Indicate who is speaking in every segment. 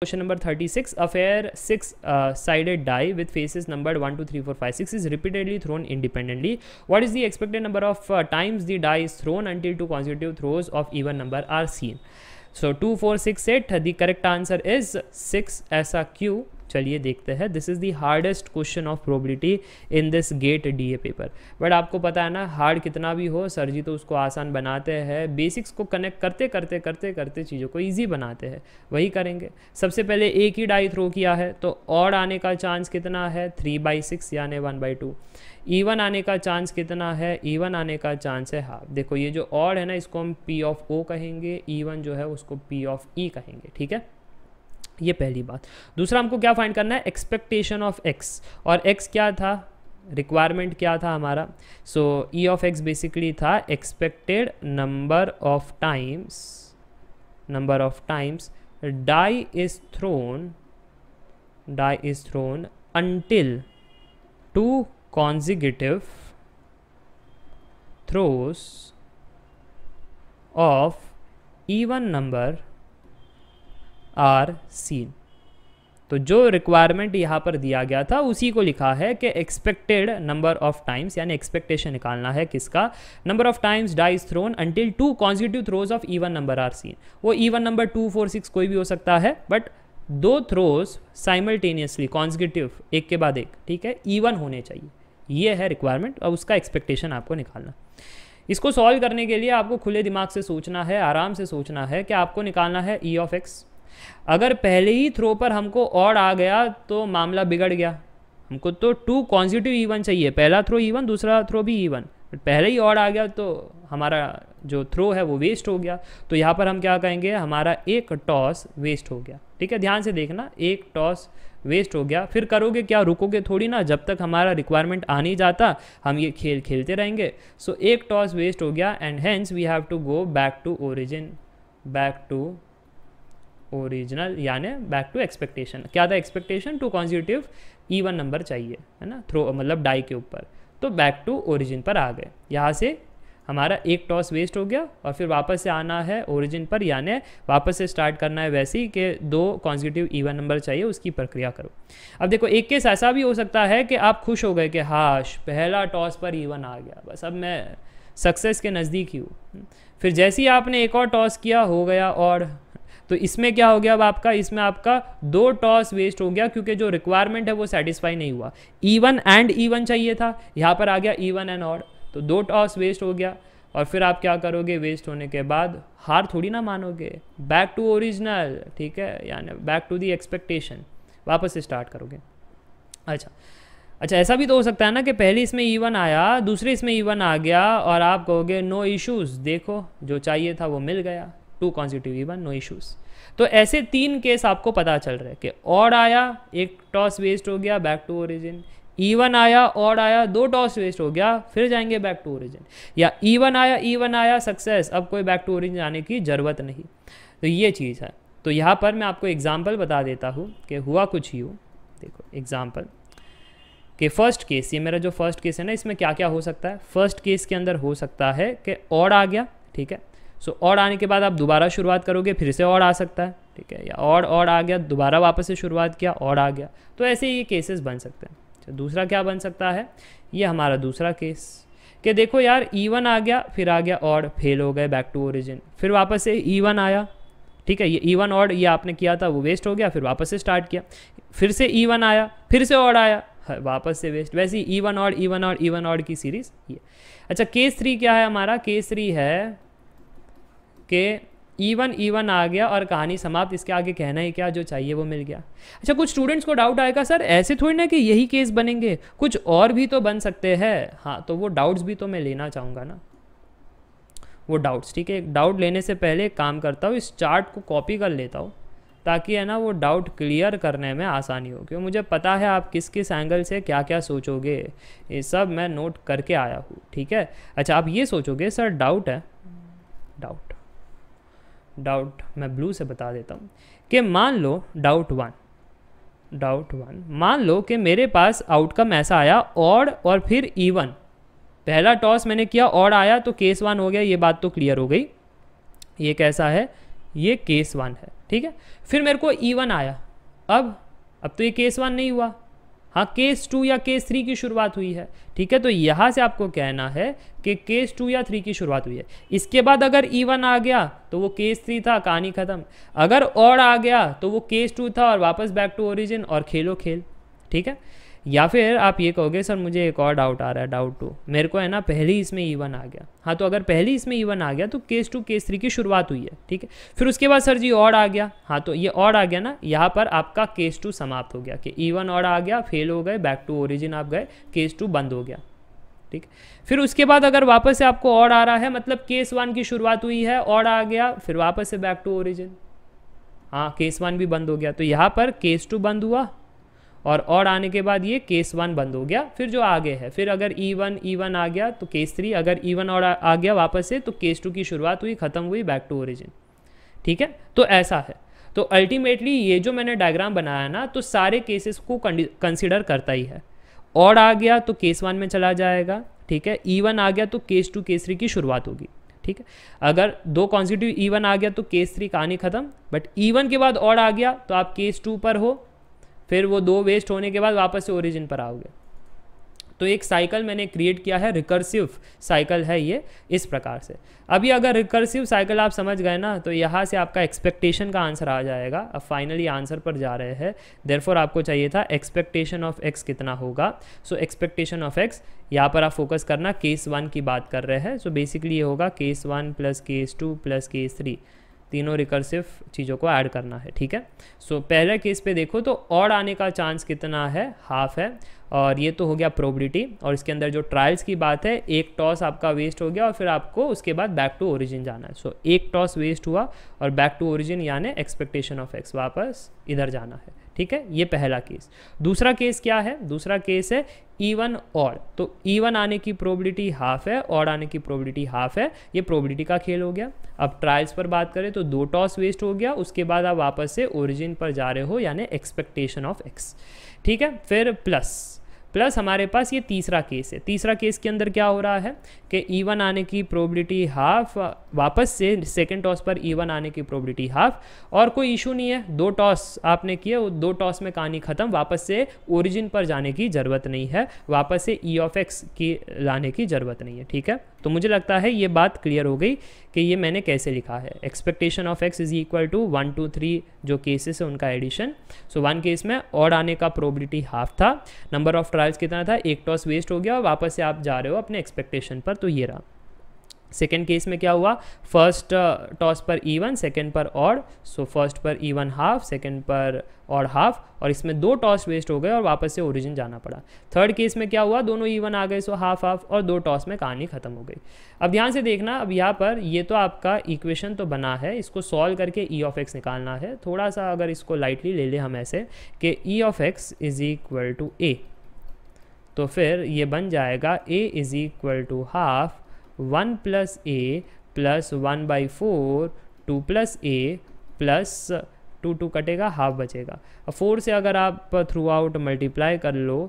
Speaker 1: Question number 36. A fair six-sided die with faces numbered 1, 2, 3, 4, 5, 6 is repeatedly thrown independently. What is the expected number of times the die is thrown until two consecutive throws of even number are seen? So 2, 4, 6, 8. The correct answer is 6. ऐसा क्यों? चलिए देखते हैं. This is the hardest question of probability in this GATE DA paper. But आपको पता है ना, hard कितना भी हो सर जी तो उसको आसान बनाते हैं. बेसिक्स को कनेक्ट करते करते करते करते चीज़ों को ईजी बनाते हैं. वही करेंगे. सबसे पहले एक ही डाई थ्रो किया है तो ऑड आने का चांस कितना है? 3/6 यानी 1/2. इवन आने का चांस कितना है? इवन आने का चांस है हाफ. देखो ये जो ऑड है ना, इसको हम P ऑफ O कहेंगे. इवन जो है उसको P ऑफ E कहेंगे. ठीक है, ये पहली बात. दूसरा हमको क्या फाइंड करना है? Expectation of x. और x क्या था? रिक्वायरमेंट क्या था हमारा? सो E ऑफ x बेसिकली था expected number of times die is thrown until two consecutive throws of even number are seen. तो जो रिक्वायरमेंट यहाँ पर दिया गया था उसी को लिखा है कि एक्सपेक्टेड नंबर ऑफ टाइम्स, यानी एक्सपेक्टेशन निकालना है किसका? Number of times die is thrown until two consecutive throws of even number are seen. वो इवन नंबर 2, 4, 6 कोई भी हो सकता है, बट दो थ्रोज साइमल्टेनियसली कॉन्जिक्यूटिव एक के बाद एक, ठीक है, इवन होने चाहिए. ये है रिक्वायरमेंट और उसका एक्सपेक्टेशन आपको निकालना. इसको सॉल्व करने के लिए आपको खुले दिमाग से सोचना है, आराम से सोचना है कि आपको निकालना है E ऑफ x. अगर पहले ही थ्रो पर हमको ऑड आ गया तो मामला बिगड़ गया. हमको तो 2 कॉन्जिक्यूटिव इवन चाहिए. पहला थ्रो इवन, दूसरा थ्रो भी इवन. पहले ही ऑड आ गया तो हमारा जो थ्रो है वो वेस्ट हो गया. तो यहाँ पर हम क्या कहेंगे? हमारा एक टॉस वेस्ट हो गया. ठीक है, ध्यान से देखना, एक टॉस वेस्ट हो गया. फिर करोगे क्या? रुकोगे थोड़ी ना. जब तक हमारा रिक्वायरमेंट आ नहीं जाता हम ये खेल खेलते रहेंगे. सो एक टॉस वेस्ट हो गया and hence we have to go back to original यानी बैक टू एक्सपेक्टेशन. क्या था एक्सपेक्टेशन? 2 कॉन्जिक्यूटिव इवन नंबर चाहिए, है ना, थ्रो मतलब डाई के ऊपर. तो बैक टू ओरिजिन पर आ गए. यहाँ से हमारा एक टॉस वेस्ट हो गया और फिर वापस से आना है ओरिजिन पर, यानी वापस से स्टार्ट करना है वैसे ही कि 2 कॉन्जिक्यूटिव इवन नंबर चाहिए, उसकी प्रक्रिया करो. अब देखो, एक केस ऐसा भी हो सकता है कि आप खुश हो गए कि हाश पहला टॉस पर इवन आ गया, बस अब मैं सक्सेस के नज़दीक ही हूँ. फिर जैसे ही आपने एक और टॉस किया हो गया और तो इसमें क्या हो गया? अब आपका इसमें आपका 2 टॉस वेस्ट हो गया क्योंकि जो रिक्वायरमेंट है वो सेटिस्फाई नहीं हुआ. इवन एंड इवन चाहिए था, यहाँ पर आ गया इवन एंड ऑड. तो 2 टॉस वेस्ट हो गया और फिर आप क्या करोगे? वेस्ट होने के बाद हार थोड़ी ना मानोगे, बैक टू ओरिजिनल. ठीक है, यानी बैक टू दी एक्सपेक्टेशन, वापस से स्टार्ट करोगे. अच्छा, ऐसा भी तो हो सकता है ना कि पहले इसमें इवन आया, दूसरे इसमें इवन आ गया और आप कहोगे नो इश्यूज़, देखो जो चाहिए था वो मिल गया, 2 कॉन्जिक्यूटिव इवन, नो इश्यूज़. तो ऐसे 3 केस आपको पता चल रहे हैं कि ऑड आया, एक टॉस वेस्ट हो गया, बैक टू ओरिजिन. इवन आया, ऑड आया, 2 टॉस वेस्ट हो गया, फिर जाएंगे बैक टू ओरिजिन. या इवन आया सक्सेस, अब कोई बैक टू ओरिजिन आने की ज़रूरत नहीं. तो ये चीज़ है. तो यहाँ पर मैं आपको एग्जाम्पल बता देता हूँ कि हुआ कुछ यूँ. देखो एग्जाम्पल कि फर्स्ट केस, ये मेरा जो फर्स्ट केस है ना, इसमें क्या क्या हो सकता है? फर्स्ट केस के अंदर हो सकता है कि ऑड आ गया, ठीक है. सो ऑड आने के बाद आप दोबारा शुरुआत करोगे, फिर से ऑड आ सकता है, ठीक है. या ऑड आ गया, दोबारा वापस से शुरुआत किया, ऑड आ गया. तो ऐसे ये केसेस बन सकते हैं. दूसरा क्या बन सकता है? ये हमारा दूसरा केस कि देखो यार इवन आ गया, फिर आ गया ऑड, फेल हो गए, बैक टू ओरिजिन. फिर वापस से इवन आया, ठीक है. ये इवन ऑड ये आपने किया था वो वेस्ट हो गया, फिर वापस से स्टार्ट किया. फिर से इवन आया, फिर से ऑड आया, वापस से वेस्ट. वैसे ही इवन ऑड की सीरीज ये. अच्छा, केस 3 क्या है हमारा? केस 3 है कि इवन आ गया और कहानी समाप्त. इसके आगे कहना ही क्या, जो चाहिए वो मिल गया. अच्छा, कुछ स्टूडेंट्स को डाउट आएगा, सर ऐसे थोड़ी ना कि यही केस बनेंगे, कुछ और भी तो बन सकते हैं. हाँ, तो वो डाउट्स भी तो मैं लेना चाहूँगा ना, वो डाउट्स. ठीक है, डाउट लेने से पहले एक काम करता हूँ, इस चार्ट को कॉपी कर लेता हूँ ताकि है ना वो डाउट क्लियर करने में आसानी हो. क्योंकि मुझे पता है आप किस किस एंगल से क्या क्या सोचोगे, ये सब मैं नोट करके आया हूँ. ठीक है. अच्छा, आप ये सोचोगे सर डाउट है, डाउट मैं ब्लू से बता देता हूँ कि मान लो डाउट वन, मान लो कि मेरे पास आउटकम ऐसा आया ऑड और फिर इवन. पहला टॉस मैंने किया, ऑड आया, तो केस 1 हो गया, ये बात तो क्लियर हो गई. ये कैसा है? ये केस 1 है, ठीक है। फिर मेरे को E1 आया, अब तो ये केस 1 नहीं हुआ, हाँ केस 2 या केस 3 की शुरुआत हुई है, ठीक है। तो यहाँ से आपको कहना है कि केस 2 या 3 की शुरुआत हुई है। इसके बाद अगर E1 आ गया तो वो केस 3 था, कहानी ख़त्म। अगर ऑड आ गया तो वो केस 2 था और वापस बैक टू ओरिजिन और खेलो खेल, ठीक है। या फिर आप ये कहोगे सर मुझे एक और डाउट आ रहा है, डाउट 2, मेरे को है ना पहले इसमें E1 आ गया, हाँ तो अगर पहले इसमें E1 आ गया तो केस 2 केस 3 की शुरुआत हुई है, ठीक है। फिर उसके बाद सर जी ऑड आ गया, हाँ तो ये ऑड आ गया ना, यहाँ पर आपका केस 2 समाप्त हो गया कि E1 ऑड आ गया, फेल हो गए, बैक टू ओरिजिन आप गए, केस 2 बंद हो गया, ठीक। फिर उसके बाद अगर वापस से आपको ऑड आ रहा है, मतलब केस 1 की शुरुआत हुई है, ऑड आ गया, फिर वापस से बैक टू ओरिजिन, हाँ केस 1 भी बंद हो गया। तो यहाँ पर केस 2 बंद हुआ और ऑड आने के बाद ये केस 1 बंद हो गया। फिर जो आगे है, फिर अगर E1 आ गया तो केस 3, अगर E1 और आ गया वापस से तो केस 2 की शुरुआत हुई, ख़त्म हुई, बैक टू ओरिजिन, ठीक है। तो ऐसा है। तो अल्टीमेटली ये जो मैंने डायग्राम बनाया ना, तो सारे केसेस को कंसिडर करता ही है। ऑड आ गया तो केस 1 में चला जाएगा, ठीक है। E1 आ गया तो केस 2 केस 3 की शुरुआत होगी, ठीक है। अगर 2 कॉन्सिक्यूटिव E1 आ गया तो केस 3 कहानी ख़त्म, बट E1 के बाद ऑड आ गया तो आप केस 2 पर हो, फिर वो 2 वेस्ट होने के बाद वापस से ओरिजिन पर आओगे। तो एक साइकिल मैंने क्रिएट किया है, रिकर्सिव साइकिल है ये, इस प्रकार से। अभी अगर रिकर्सिव साइकिल आप समझ गए ना, तो यहाँ से आपका एक्सपेक्टेशन का आंसर आ जाएगा। अब फाइनली आंसर पर जा रहे हैं। देयरफॉर आपको चाहिए था एक्सपेक्टेशन ऑफ एक्स कितना होगा। सो एक्सपेक्टेशन ऑफ एक्स, यहाँ पर आप फोकस करना, केस 1 की बात कर रहे हैं। सो बेसिकली ये होगा case 1 plus case 2 plus case 3, तीनों रिकर्सिव चीज़ों को ऐड करना है, ठीक है। सो पहले केस पे देखो तो ऑड आने का चांस कितना है, हाफ है, और ये तो हो गया प्रोबेबिलिटी। और इसके अंदर जो ट्रायल्स की बात है, एक टॉस आपका वेस्ट हो गया और फिर आपको उसके बाद बैक टू ओरिजिन जाना है। सो एक टॉस वेस्ट हुआ और बैक टू ओरिजिन यानी एक्सपेक्टेशन ऑफ एक्स, वापस इधर जाना है, ठीक है। ये पहला केस। दूसरा केस क्या है, दूसरा केस है E1 ऑड। तो E1 आने की प्रोबेबिलिटी हाफ है, ऑड आने की प्रोबेबिलिटी हाफ है, ये प्रोबेबिलिटी का खेल हो गया। अब ट्रायल्स पर बात करें तो 2 टॉस वेस्ट हो गया, उसके बाद आप वापस से ओरिजिन पर जा रहे हो, यानी एक्सपेक्टेशन ऑफ एक्स, ठीक है। फिर प्लस हमारे पास ये तीसरा केस है। तीसरा केस के अंदर क्या हो रहा है कि E1 आने की प्रोबेबिलिटी हाफ, वापस से सेकंड टॉस पर E1 आने की प्रोबेबिलिटी हाफ, और कोई इशू नहीं है, 2 टॉस आपने किए, वो 2 टॉस में कहानी ख़त्म, वापस से ओरिजिन पर जाने की ज़रूरत नहीं है, वापस से E ऑफ एक्स की लाने की ज़रूरत नहीं है, ठीक है। तो मुझे लगता है ये बात क्लियर हो गई कि ये मैंने कैसे लिखा है। Expectation of x is equal to 1 2 3 जो केसेस है उनका एडिशन। सो 1 केस में ऑड आने का प्रोबेबिलिटी हाफ था, नंबर ऑफ ट्रायल्स कितना था, एक टॉस वेस्ट हो गया और वापस से आप जा रहे हो अपने एक्सपेक्टेशन पर, तो ये रहा। सेकेंड केस में क्या हुआ, फर्स्ट टॉस पर E1, सेकेंड पर ऑड। सो फर्स्ट पर E1 हाफ, सेकेंड पर ऑड हाफ, और इसमें 2 टॉस वेस्ट हो गए और वापस से ओरिजिन जाना पड़ा। थर्ड केस में क्या हुआ, दोनों E1 आ गए, सो हाफ हाफ, और 2 टॉस में कहानी खत्म हो गई। अब ध्यान से देखना, अब यहाँ पर ये तो आपका इक्वेशन तो बना है, इसको सॉल्व करके E ऑफ एक्स निकालना है। थोड़ा सा अगर इसको लाइटली ले ले हम ऐसे कि E of x is equal to A, तो फिर ये बन जाएगा A is equal to half 1 plus A plus 1/4 2 plus A plus 2 कटेगा, हाफ बचेगा। अब 4 से अगर आप थ्रू आउट मल्टीप्लाई कर लो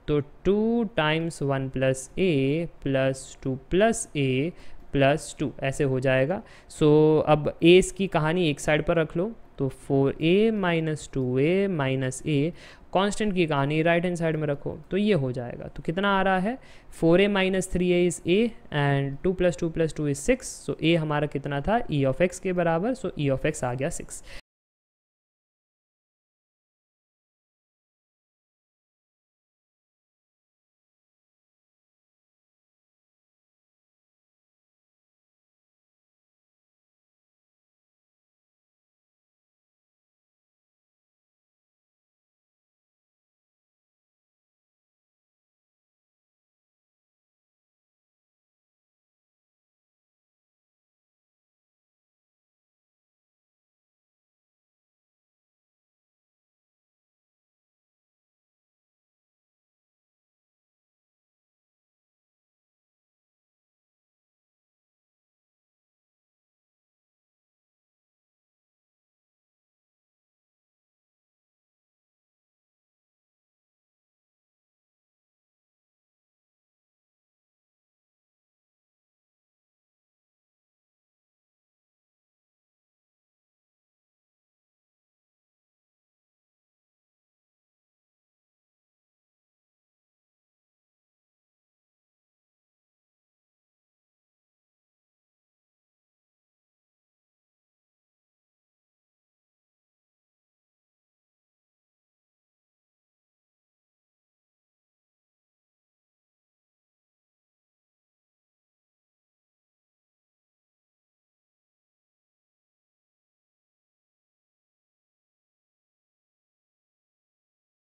Speaker 1: तो 2 times 1 plus A plus 2 plus A plus 2 ऐसे हो जाएगा। सो अब A की कहानी एक साइड पर रख लो, तो 4A minus 2A minus A, constant की कहानी राइट हैंड साइड में रखो, तो ये हो जाएगा। तो कितना आ रहा है, 4A minus 3A is A and 2 plus 2 plus 2 is 6। So A हमारा कितना था, E ऑफ एक्स के बराबर। सो E ऑफ एक्स आ गया 6।